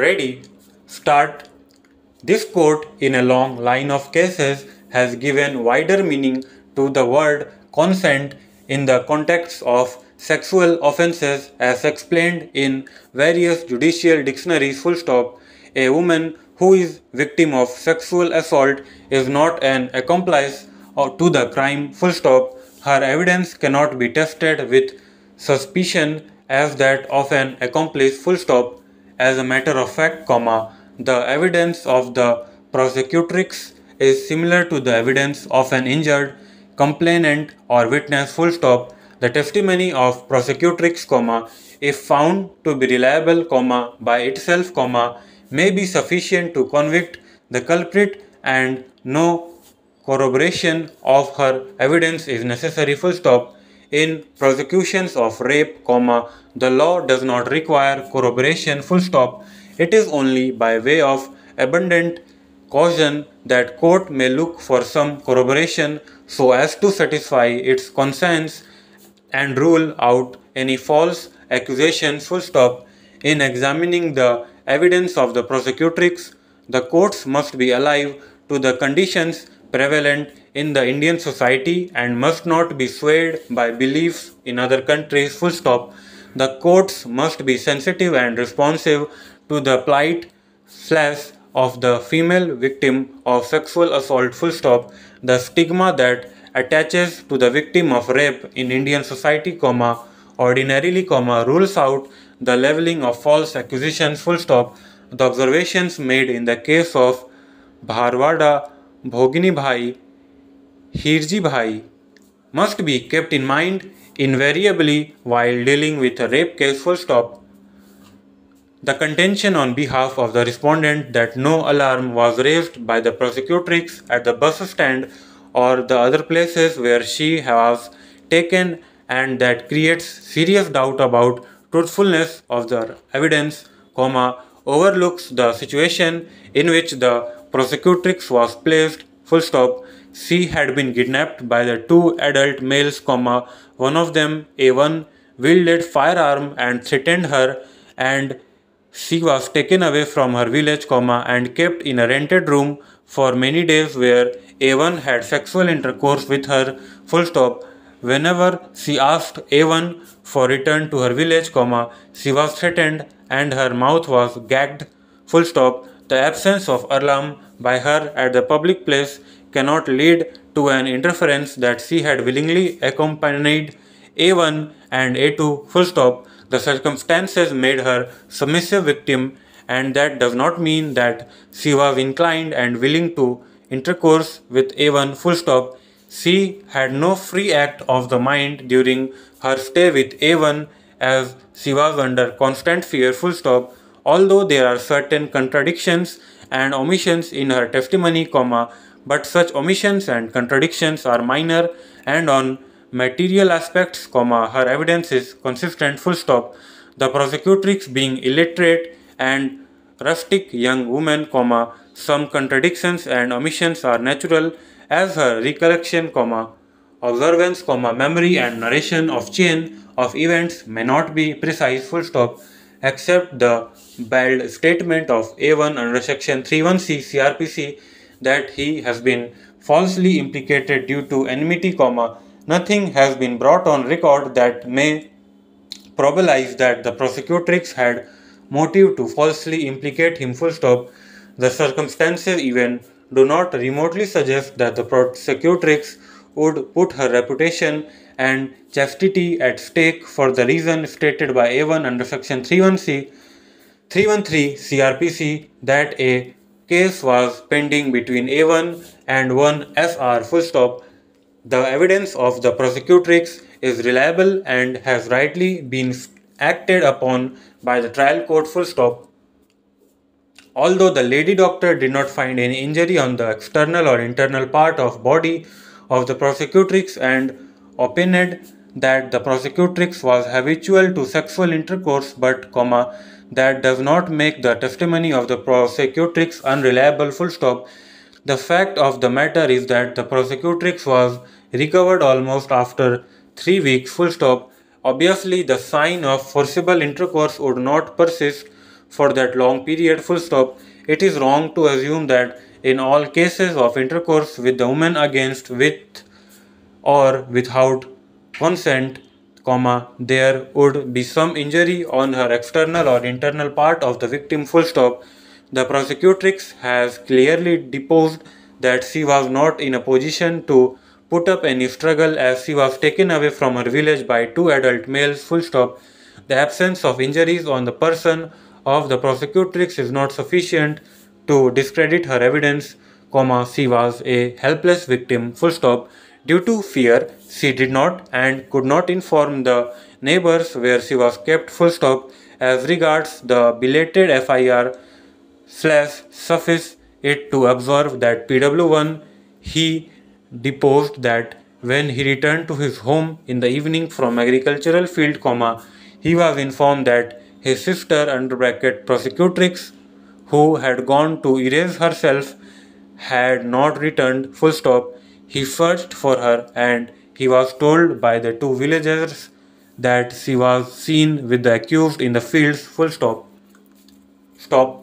Ready? Start. This quote, in a long line of cases, has given wider meaning to the word consent in the context of sexual offences as explained in various judicial dictionaries. Full stop. A woman who is victim of sexual assault is not an accomplice to the crime. Full stop. Her evidence cannot be tested with suspicion as that of an accomplice. Full stop. As a matter of fact, the evidence of the prosecutrix is similar to the evidence of an injured complainant or witness. Full stop. The testimony of prosecutrix, if found to be reliable, by itself, may be sufficient to convict the culprit, and no corroboration of her evidence is necessary. Full stop. In prosecutions of rape, the law does not require corroboration. Full stop. It is only by way of abundant caution that court may look for some corroboration so as to satisfy its conscience and rule out any false accusations. Full stop. In examining the evidence of the prosecutrix, the courts must be alive to the conditions prevalent in the Indian society and must not be swayed by beliefs in other countries. Full stop. The courts must be sensitive and responsive to the plight slash of the female victim of sexual assault. Full stop. The stigma that attaches to the victim of rape in Indian society, ordinarily, rules out the leveling of false accusations. Full stop. The observations made in the case of Bharwada, Bhogini Bhai, Hirji Bhai must be kept in mind invariably while dealing with a rape case. Full stop. The contention on behalf of the respondent that no alarm was raised by the prosecutrix at the bus stand or the other places where she was taken and that creates serious doubt about truthfulness of the evidence, overlooks the situation in which the prosecutrix was placed. Full stop. She had been kidnapped by the two adult males, one of them, A1, wielded firearm and threatened her, and she was taken away from her village, and kept in a rented room for many days where A1 had sexual intercourse with her. Full stop. Whenever she asked A1 for return to her village, she was threatened and her mouth was gagged. Full stop. The absence of alarm by her at the public place cannot lead to an inference that she had willingly accompanied A1 and A2. Full stop. The circumstances made her submissive victim, and that does not mean that she was inclined and willing to intercourse with A1. Full stop. She had no free act of the mind during her stay with A1 as she was under constant fear. Full stop. Although there are certain contradictions and omissions in her testimony, but such omissions and contradictions are minor, and on material aspects, her evidence is consistent. Full stop. The prosecutrix being illiterate and rustic young woman, some contradictions and omissions are natural as her recollection, observance, memory and narration of chain of events may not be precise. Full stop. Except the bald statement of A1 under section 31C CRPC that he has been falsely implicated due to enmity, nothing has been brought on record that may probabilize that the prosecutrix had motive to falsely implicate him. Full stop. The circumstances even do not remotely suggest that the prosecutrix would put her reputation and chastity at stake for the reason stated by A1 under section 313 CRPC that a case was pending between A1 and one SR. Full stop. The evidence of the prosecutrix is reliable and has rightly been acted upon by the trial court. Full stop. Although the lady doctor did not find any injury on the external or internal part of body of the prosecutrix and opined that the prosecutrix was habitual to sexual intercourse, but that does not make the testimony of the prosecutrix unreliable. Full stop. The fact of the matter is that the prosecutrix was recovered almost after 3 weeks. Full stop. Obviously, the sign of forcible intercourse would not persist for that long period, full stop. It is wrong to assume that in all cases of intercourse with the woman against with or without consent, there would be some injury on her external or internal part of the victim, full stop. The prosecutrix has clearly deposed that she was not in a position to put up any struggle as she was taken away from her village by two adult males, full stop. The absence of injuries on the person of the prosecutrix is not sufficient to discredit her evidence, she was a helpless victim, full stop. Due to fear, she did not and could not inform the neighbors where she was kept, full stop. As regards the belated FIR slash suffice it to observe that PW1 he deposed that when he returned to his home in the evening from agricultural field, he was informed that his sister under bracket prosecutrix who had gone to erase herself had not returned, full stop. He searched for her and he was told by the two villagers that she was seen with the accused in the fields, full stop. Stop.